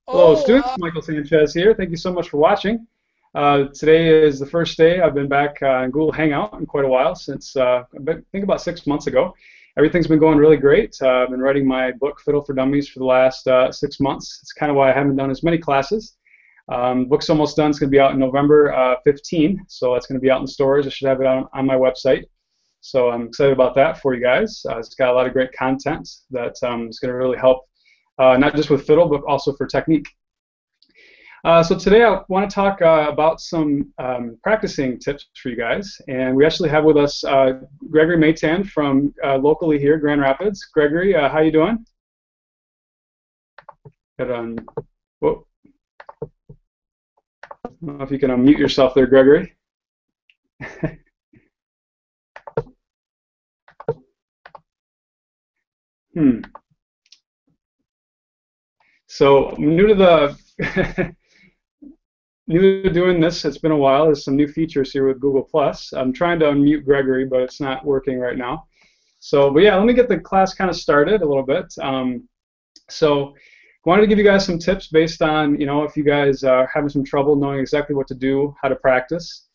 Hello, Oh, students. Michael Sanchez here. Thank you so much for watching. Today is the first day I've been back in Google Hangout in quite a while, since I think about 6 months ago. Everything's been going really great. I've been writing my book, Fiddle for Dummies, for the last 6 months. It's kind of why I haven't done as many classes. Book's almost done. It's going to be out in November 15, so it's going to be out in the stores. I should have it on my website. So I'm excited about that for you guys. It's got a lot of great content that is going to really help, not just with fiddle, but also for technique. So today I want to talk about some practicing tips for you guys, and we actually have with us Gregory Maitan from locally here, Grand Rapids. Gregory, how you doing? Got whoa, I don't know if you can unmute yourself there, Gregory. Hmm. So I'm new to the new to doing this. It's been a while. There's some new features here with Google Plus. I'm trying to unmute Gregory, but it's not working right now. So, but yeah, let me get the class kind of started a little bit. So, I wanted to give you guys some tips based on, if you guys are having some trouble knowing exactly what to do, how to practice.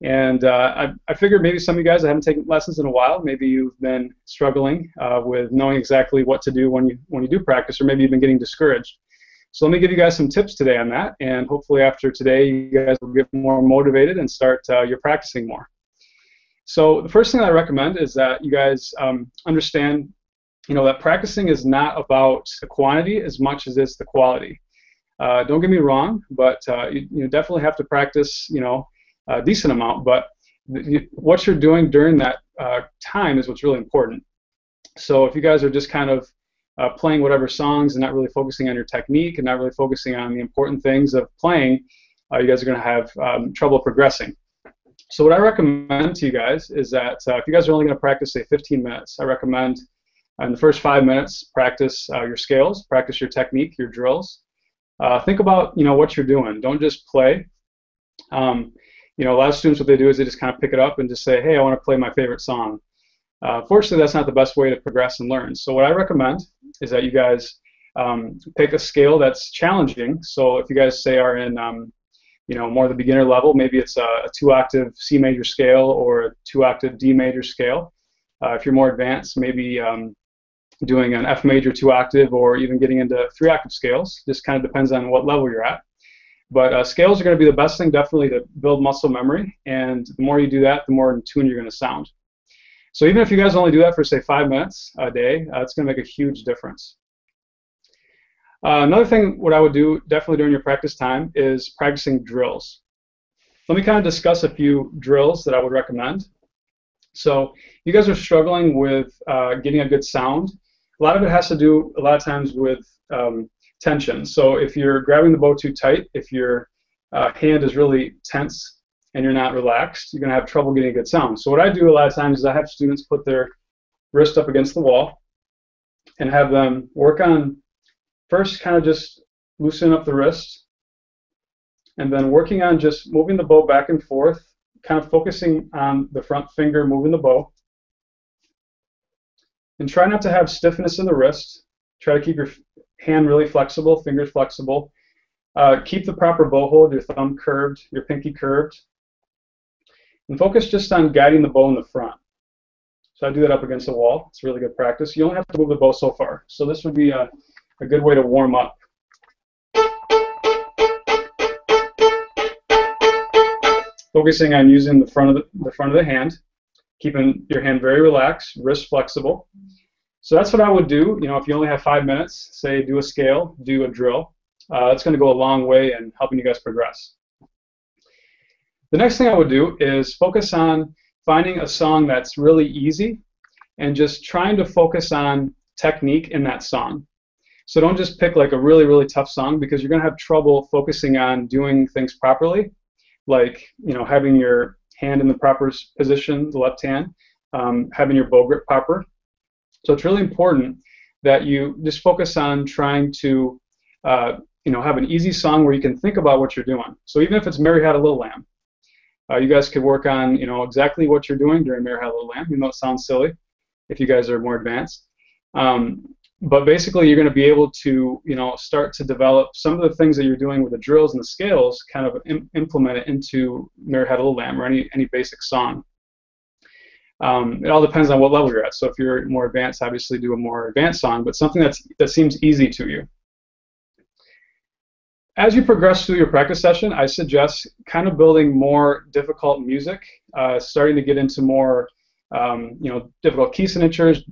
And I figured maybe some of you guys that haven't taken lessons in a while, maybe you've been struggling with knowing exactly what to do when you do practice, or maybe you've been getting discouraged. So let me give you guys some tips today on that, and hopefully after today you guys will get more motivated and start your practicing more. So the first thing I recommend is that you guys understand, that practicing is not about the quantity as much as it's the quality. Don't get me wrong, but you definitely have to practice, a decent amount, but what you're doing during that time is what's really important. So if you guys are just kind of playing whatever songs and not really focusing on your technique and not really focusing on the important things of playing, you guys are going to have trouble progressing. So what I recommend to you guys is that if you guys are only going to practice, say, 15 minutes, I recommend in the first 5 minutes, practice your scales, practice your technique, your drills. Think about what you're doing. Don't just play. A lot of students, what they do is they just kind of pick it up and just say, hey, I want to play my favorite song. Fortunately, that's not the best way to progress and learn. So what I recommend is that you guys pick a scale that's challenging. So if you guys say are in more the beginner level, maybe it's a 2-octave C major scale or a 2-octave D major scale. If you're more advanced, maybe doing an F major 2-octave, or even getting into 3-octave scales. Just kind of depends on what level you're at. But scales are going to be the best thing, definitely, to build muscle memory. And the more you do that, the more in tune you're going to sound. So even if you guys only do that for, say, 5 minutes a day, it's going to make a huge difference. Another thing, what I would do definitely during your practice time is practicing drills. Let me kind of discuss a few drills that I would recommend. So you guys are struggling with getting a good sound. A lot of it has to do, a lot of times, with tension. So if you're grabbing the bow too tight, if your hand is really tense and you're not relaxed, you're going to have trouble getting a good sound. So what I do a lot of times is I have students put their wrist up against the wall and have them work on first kind of just loosening up the wrist, and then working on just moving the bow back and forth, kind of focusing on the front finger moving the bow. And try not to have stiffness in the wrist. Try to keep your hand really flexible, fingers flexible. Keep the proper bow hold, your thumb curved, your pinky curved. And focus just on guiding the bow in the front. So I do that up against the wall. It's really good practice. You only have to move the bow so far. So this would be a good way to warm up. Focusing on using the front of the hand, keeping your hand very relaxed, wrist flexible. So that's what I would do. If you only have 5 minutes, say do a scale, do a drill. That's going to go a long way in helping you guys progress. The next thing I would do is focus on finding a song that's really easy and just trying to focus on technique in that song. So don't just pick like a really, really tough song, because you're going to have trouble focusing on doing things properly, like having your hand in the proper position, the left hand, having your bow grip proper. So it's really important that you just focus on trying to have an easy song where you can think about what you're doing. So even if it's Mary Had a Little Lamb, you guys could work on exactly what you're doing during Mary Had a Little Lamb, even though it sounds silly if you guys are more advanced. But basically, you're going to be able to, start to develop some of the things that you're doing with the drills and the scales, kind of implement it into Mirror Had a Little Lamb or any basic song. It all depends on what level you're at. So if you're more advanced, obviously do a more advanced song, but something that seems easy to you. As you progress through your practice session, I suggest kind of building more difficult music, starting to get into more difficult key signatures,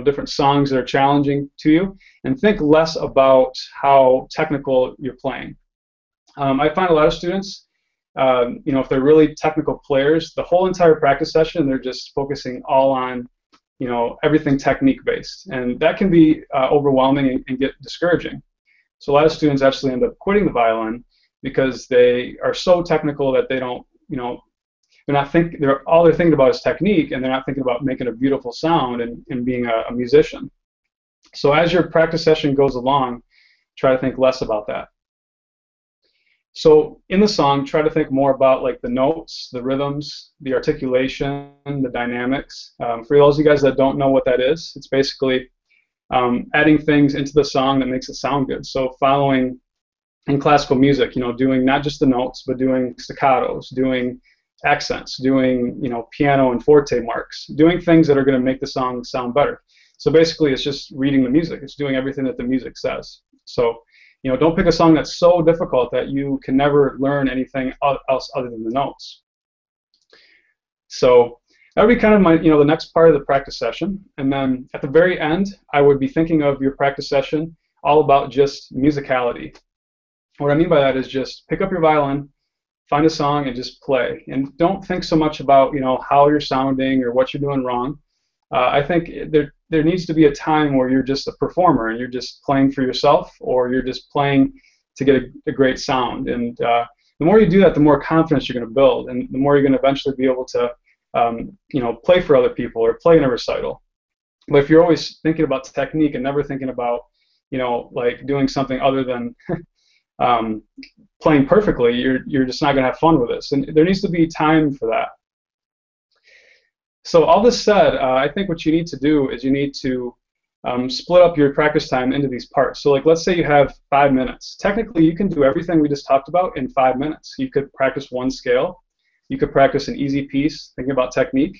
different songs that are challenging to you, and think less about how technical you're playing. I find a lot of students, if they're really technical players, the whole entire practice session, they're just focusing all on, everything technique based, and that can be overwhelming and get discouraging. So a lot of students actually end up quitting the violin because they are so technical that they don't, all they're thinking about is technique, and they're not thinking about making a beautiful sound and being a musician. So as your practice session goes along, try to think less about that. So in the song, try to think more about like the notes, the rhythms, the articulation, the dynamics. For those of you guys that don't know what that is, it's basically adding things into the song that makes it sound good. So following in classical music, doing not just the notes, but doing staccatos, doing accents, doing piano and forte marks, doing things that are going to make the song sound better. So basically, it's just reading the music. It's doing everything that the music says. So don't pick a song that's so difficult that you can never learn anything else other than the notes. So that would be kind of my, the next part of the practice session. And then at the very end, I would be thinking of your practice session all about just musicality. What I mean by that is just pick up your violin, find a song, and just play. And don't think so much about, how you're sounding or what you're doing wrong. I think there needs to be a time where you're just a performer and you're just playing for yourself, or you're just playing to get a great sound. And the more you do that, the more confidence you're going to build, and the more you're going to eventually be able to play for other people or play in a recital. But if you're always thinking about technique and never thinking about, like doing something other than playing perfectly, you're just not going to have fun with this. And there needs to be time for that. So all this said, I think what you need to do is you need to split up your practice time into these parts. So like let's say you have 5 minutes. Technically, you can do everything we just talked about in 5 minutes. You could practice one scale. You could practice an easy piece, thinking about technique.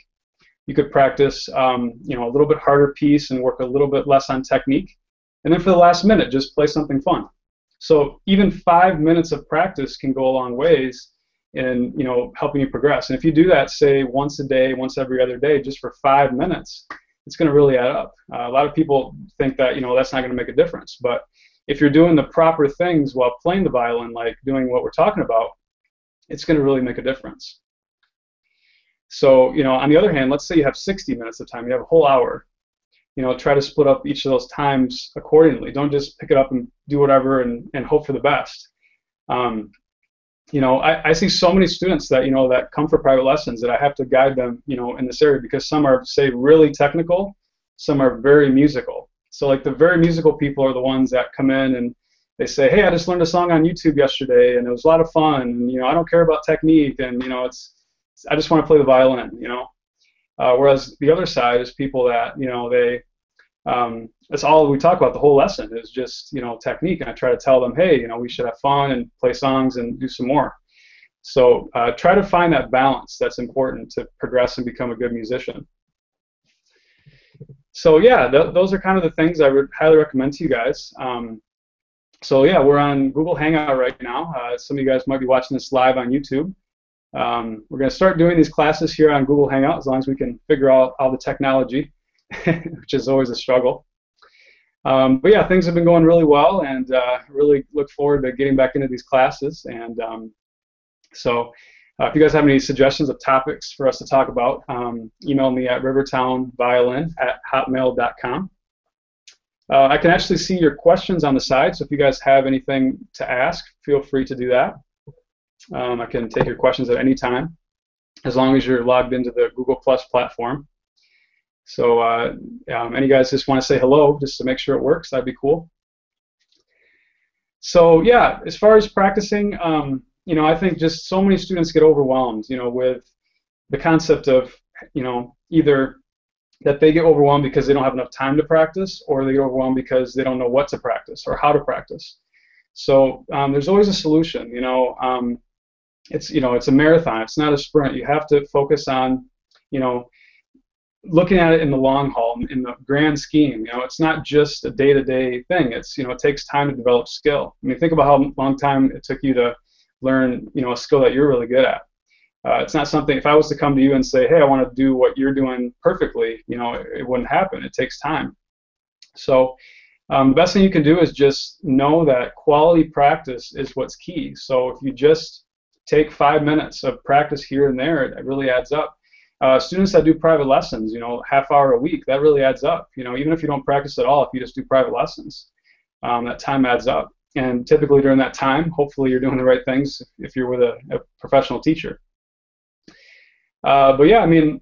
You could practice a little bit harder piece and work a little bit less on technique. And then for the last minute, just play something fun. So even 5 minutes of practice can go a long ways in helping you progress. And if you do that, say once a day, once every other day, just for 5 minutes, it's going to really add up. A lot of people think that that's not going to make a difference. But if you're doing the proper things while playing the violin, like doing what we're talking about, it's going to really make a difference. So, on the other hand, let's say you have 60 minutes of time, you have a whole hour. Try to split up each of those times accordingly. Don't just pick it up and do whatever and hope for the best. I see so many students that, that come for private lessons that I have to guide them, in this area, because some are, say, really technical, some are very musical. So like the very musical people are the ones that come in and they say, hey, I just learned a song on YouTube yesterday and it was a lot of fun, and I don't care about technique, and I just want to play the violin, whereas the other side is people that that's all we talk about the whole lesson is just technique, and I try to tell them, hey, we should have fun and play songs and do some more. So try to find that balance. That's important to progress and become a good musician. So yeah, those are kind of the things I would highly recommend to you guys. So yeah, we're on Google Hangout right now. Some of you guys might be watching this live on YouTube. We're going to start doing these classes here on Google Hangout as long as we can figure out all the technology, which is always a struggle. But yeah, things have been going really well, and really look forward to getting back into these classes. And so if you guys have any suggestions of topics for us to talk about, email me at rivertownviolin@hotmail.com. I can actually see your questions on the side, so if you guys have anything to ask, feel free to do that. I can take your questions at any time, as long as you're logged into the Google Plus platform. So any guys just want to say hello, just to make sure it works, that'd be cool. So yeah, as far as practicing, I think just so many students get overwhelmed, with the concept of, either that they get overwhelmed because they don't have enough time to practice, or they get overwhelmed because they don't know what to practice or how to practice. So there's always a solution. It's a marathon. It's not a sprint. You have to focus on, you know, looking at it in the long haul, in the grand scheme. It's not just a day-to-day thing. It takes time to develop skill. I mean, think about how long time it took you to learn, a skill that you're really good at. It's not something, if I was to come to you and say, hey, I want to do what you're doing perfectly, it wouldn't happen. It takes time. So the best thing you can do is just know that quality practice is what's key. So if you just take 5 minutes of practice here and there, it really adds up. Students that do private lessons, half hour a week, that really adds up. Even if you don't practice at all, if you just do private lessons, that time adds up. And typically during that time, hopefully you're doing the right things if you're with a professional teacher. But yeah, I mean,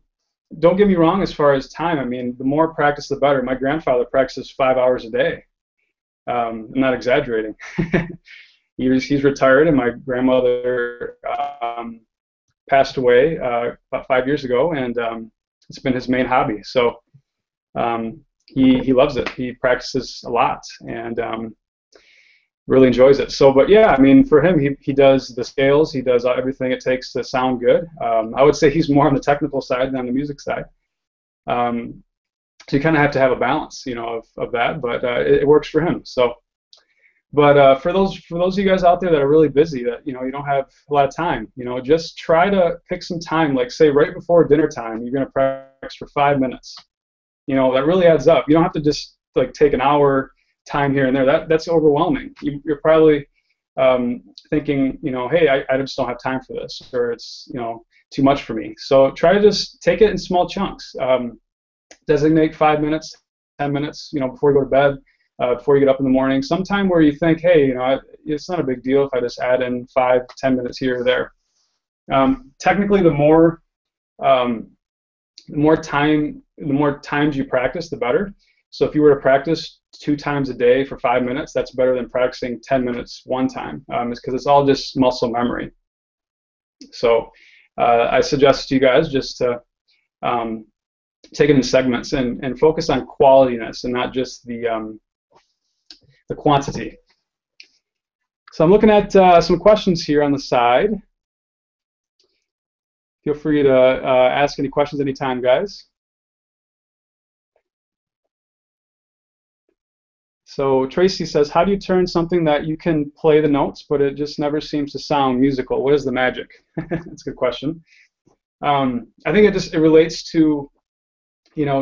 don't get me wrong as far as time. I mean, the more practice, the better. My grandfather practices 5 hours a day. I'm not exaggerating. He's retired, and my grandmother passed away about 5 years ago, and it's been his main hobby. So he loves it. He practices a lot and really enjoys it. So, but yeah, I mean, for him, he does the scales. He does everything it takes to sound good. I would say he's more on the technical side than on the music side. So you kind of have to have a balance, of that, but it works for him. So. But for those of you guys out there that are really busy, that you don't have a lot of time, just try to pick some time, like say right before dinner time, you're going to practice for 5 minutes. That really adds up. You don't have to just like take an hour time here and there. That's overwhelming. You're probably thinking, hey, I just don't have time for this, or it's too much for me. So try to just take it in small chunks. Designate 5 minutes, 10 minutes, before you go to bed. Before you get up in the morning, sometime where you think, hey, it's not a big deal if I just add in 5-10 minutes here or there. Technically, the more times you practice, the better. So if you were to practice 2 times a day for 5 minutes, that's better than practicing 10 minutes one time. It's because it's all just muscle memory. So I suggest to you guys just to take it in segments and focus on qualityness and not just the quantity. So I'm looking at some questions here on the side. Feel free to ask any questions anytime, guys. So Tracy says, how do you turn something that you can play the notes, but it just never seems to sound musical? What is the magic? That's a good question. I think it relates to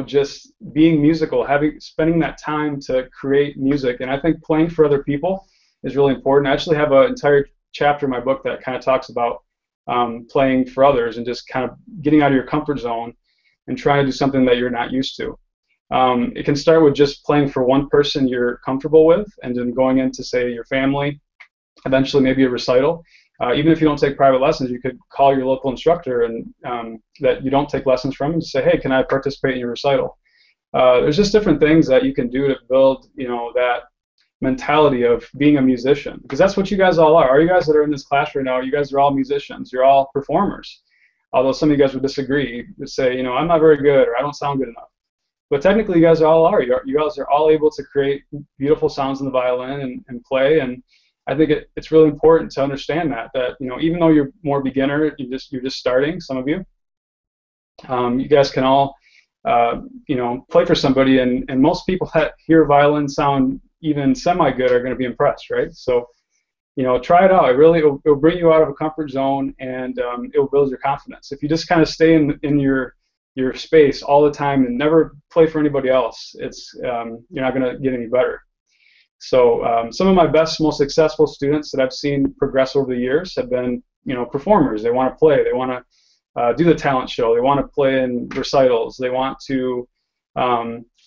just being musical, spending that time to create music. And I think playing for other people is really important. I actually have an entire chapter in my book that kind of talks about playing for others and just kind of getting out of your comfort zone and trying to do something that you're not used to. It can start with just playing for one person you're comfortable with, and then going into, say, your family, eventually maybe a recital. Even if you don't take private lessons, you could call your local instructor and that you don't take lessons from and say, hey, can I participate in your recital? There's just different things that you can do to build, that mentality of being a musician, because that's what you guys all are. All you guys that are in this class right now, you guys are all musicians. You're all performers. Although some of you guys would disagree, you would say, I'm not very good, or I don't sound good enough. But technically, you guys all are. You guys are all able to create beautiful sounds in the violin and play. And I think it's really important to understand that even though you're more beginner, you're just starting. Some of you, you guys can all play for somebody, and most people that hear violin sound even semi-good are going to be impressed, right? So try it out. It'll bring you out of a comfort zone, and it'll build your confidence. If you just kind of stay in your space all the time and never play for anybody else, you're not going to get any better. So some of my best, most successful students that I've seen progress over the years have been, performers. They want to play. They want to do the talent show. They want to play in recitals. They want to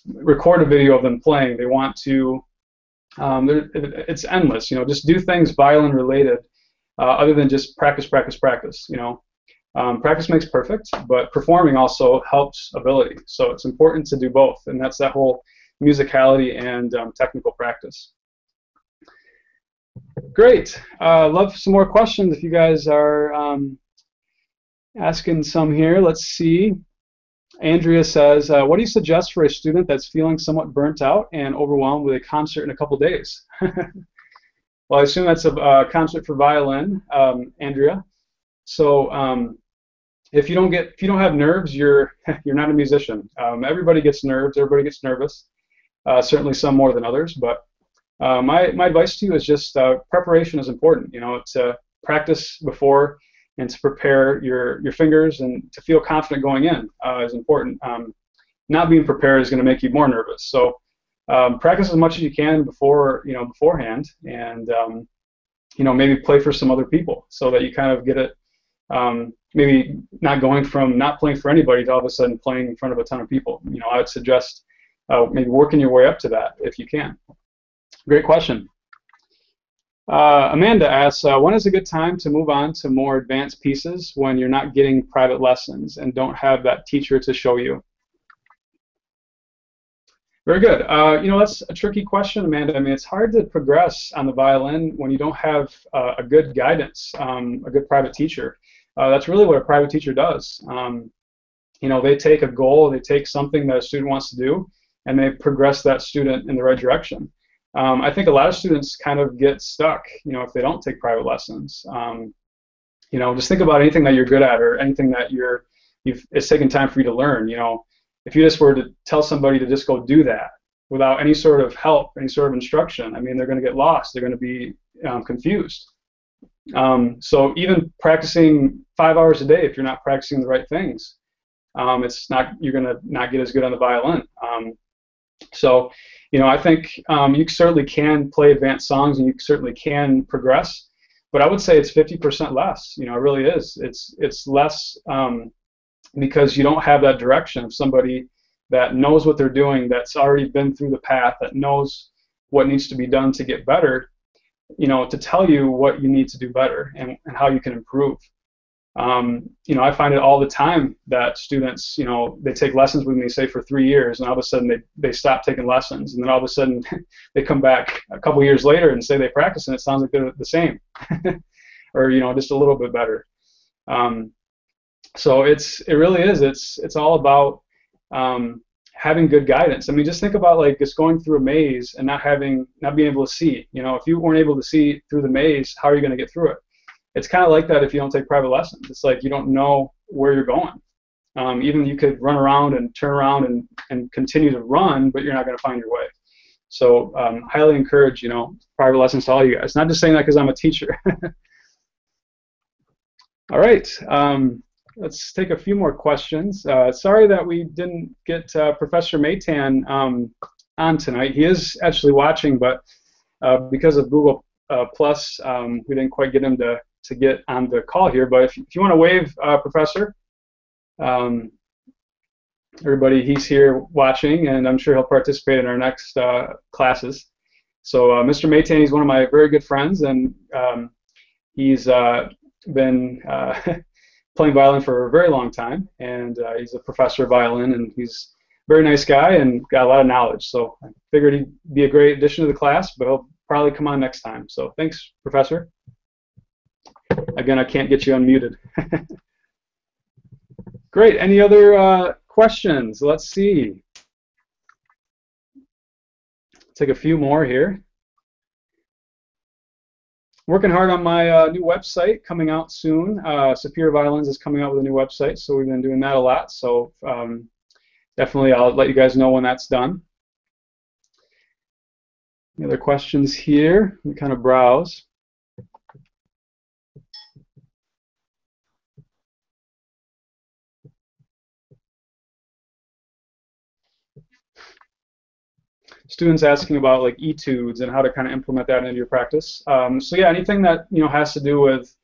record a video of them playing. They want to. It's endless. Just do things violin related, other than just practice. Practice makes perfect, but performing also helps ability. So it's important to do both, and that's that whole musicality and technical practice. Great. Love some more questions if you guys are asking some here. Let's see. Andrea says, what do you suggest for a student that's feeling somewhat burnt out and overwhelmed with a concert in a couple days? Well, I assume that's a concert for violin, Andrea. So if you don't have nerves, you're not a musician. Everybody gets nerves. Everybody gets nervous. Certainly some more than others. But my advice to you is just preparation is important. You know, to practice before and to prepare your fingers and to feel confident going in is important. Not being prepared is going to make you more nervous. So practice as much as you can beforehand, and maybe play for some other people so that you kind of get it. Maybe not going from not playing for anybody to all of a sudden playing in front of a ton of people. You know, I would suggest maybe working your way up to that if you can. Great question. Amanda asks, when is a good time to move on to more advanced pieces when you're not getting private lessons and don't have that teacher to show you? Very good. That's a tricky question, Amanda. I mean, it's hard to progress on the violin when you don't have a good guidance, a good private teacher. That's really what a private teacher does. They take a goal, they take something that a student wants to do, and they progress that student in the right direction. I think a lot of students kind of get stuck, if they don't take private lessons. Just think about anything that you're good at or anything that it's taken time for you to learn. If you just were to tell somebody to just go do that without any sort of help, any sort of instruction, I mean, they're going to get lost. They're going to be confused. So even practicing 5 hours a day, if you're not practicing the right things, you're going to not get as good on the violin. I think you certainly can play advanced songs and you certainly can progress, but I would say it's 50% less. It really is. It's less because you don't have that direction of somebody that knows what they're doing, that's already been through the path, that knows what needs to be done to get better, to tell you what you need to do better and how you can improve. I find it all the time that students, they take lessons with me, say for 3 years, and all of a sudden they stop taking lessons, and then all of a sudden they come back a couple years later and say they practice, and it sounds like they're the same, or just a little bit better. So it really is. It's all about having good guidance. I mean, just think about like just going through a maze and not being able to see. If you weren't able to see through the maze, how are you going to get through it? It's kind of like that if you don't take private lessons. It's like you don't know where you're going. Even you could run around and turn around and continue to run, but you're not going to find your way. So highly encourage, private lessons to all you guys. Not just saying that because I'm a teacher. All right. Let's take a few more questions. Sorry that we didn't get Professor Maytan on tonight. He is actually watching, but because of Google Plus, we didn't quite get him to get on the call here. But if you want to wave, Professor, everybody, he's here watching, and I'm sure he'll participate in our next classes. So Mr. Maytan, he's one of my very good friends, and he's been playing violin for a very long time, and he's a professor of violin, and he's a very nice guy and got a lot of knowledge. So I figured he'd be a great addition to the class, but he'll probably come on next time. So thanks, Professor. Again, I can't get you unmuted. Great. Any other questions? Let's see. Take a few more here. Working hard on my new website coming out soon. Superior Violins is coming out with a new website, so we've been doing that a lot. So definitely I'll let you guys know when that's done. Any other questions here? Let me kind of browse. Students asking about like etudes and how to kind of implement that into your practice. So yeah, anything that has to do with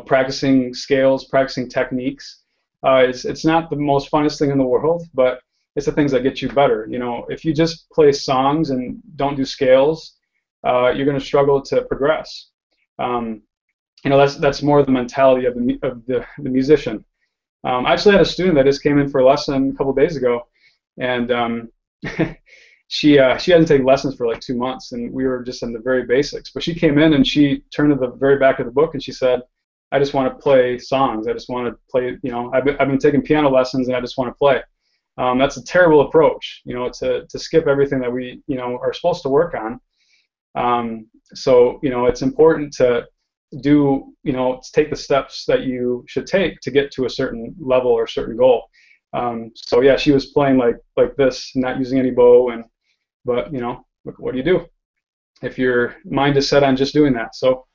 practicing scales, practicing techniques. It's not the most funnest thing in the world, but it's the things that get you better. If you just play songs and don't do scales, you're going to struggle to progress. That's more the mentality of the musician. I actually had a student that just came in for a lesson a couple days ago, and she hasn't taken lessons for like 2 months, and we were just in the very basics. But she came in and she turned to the very back of the book and she said, I just want to play songs. I just want to play, you know, I've been taking piano lessons and I just want to play. That's a terrible approach, you know, to skip everything that we, you know, are supposed to work on. So, you know, it's important to do, you know, take the steps that you should take to get to a certain level or certain goal. So yeah, she was playing like this, not using any bow, but you know, what do you do if your mind is set on just doing that? So,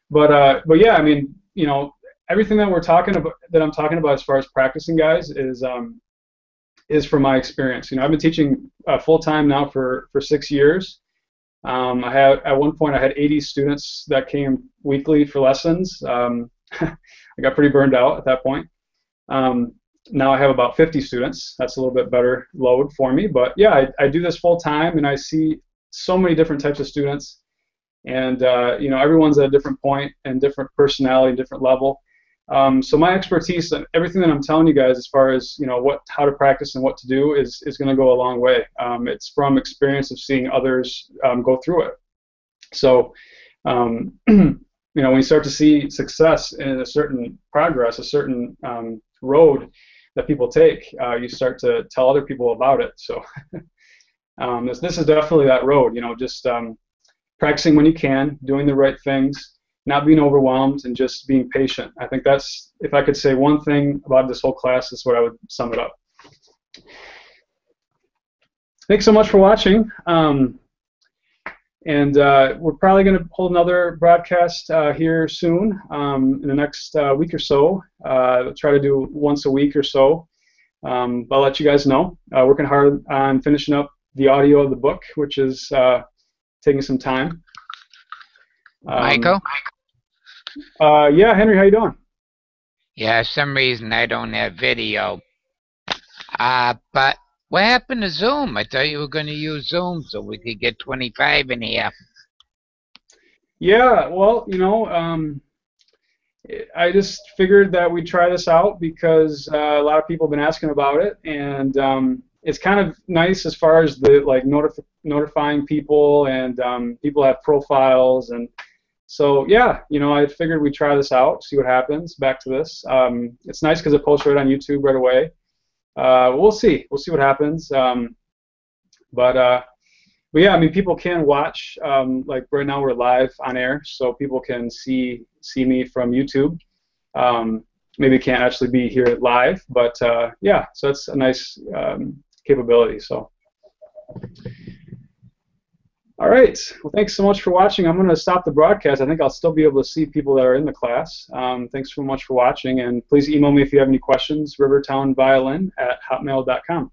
but yeah, I mean, you know, everything that I'm talking about as far as practicing, guys, is from my experience. You know, I've been teaching full time now for 6 years. At one point I had 80 students that came weekly for lessons. I got pretty burned out at that point. Now I have about 50 students. That's a little bit better load for me. But yeah, I do this full time, and I see so many different types of students. And you know, everyone's at a different point and different personality, different level. So my expertise and everything that I'm telling you guys as far as, you know, how to practice and what to do is going to go a long way. It's from experience of seeing others go through it. So you know, when you start to see success in a certain progress, a certain road that people take, you start to tell other people about it. So this is definitely that road. You know, just practicing when you can, doing the right things, not being overwhelmed, and just being patient. I think that's, if I could say one thing about this whole class, is what I would sum it up. Thanks so much for watching. And we're probably going to hold another broadcast here soon, in the next week or so. We'll try to do once a week or so. I'll let you guys know. Working hard on finishing up the audio of the book, which is taking some time. Michael? Yeah, Henry, how you doing? Yeah, for some reason I don't have video. But what happened to Zoom? I thought you were going to use Zoom so we could get 25 in here. Yeah, well, you know, I just figured that we'd try this out because a lot of people have been asking about it, and it's kind of nice as far as the notifying people, and people have profiles, and so yeah, you know, I figured we'd try this out, see what happens. Back to this. It's nice because it posts right on YouTube right away. We'll see what happens. But yeah, I mean, people can watch. Like right now, we're live on air, so people can see me from YouTube. Maybe can't actually be here live, but yeah, so that's a nice capability. So, all right. Well, thanks so much for watching. I'm going to stop the broadcast. I think I'll still be able to see people that are in the class. Thanks so much for watching, and please email me if you have any questions. rivertownviolin@hotmail.com.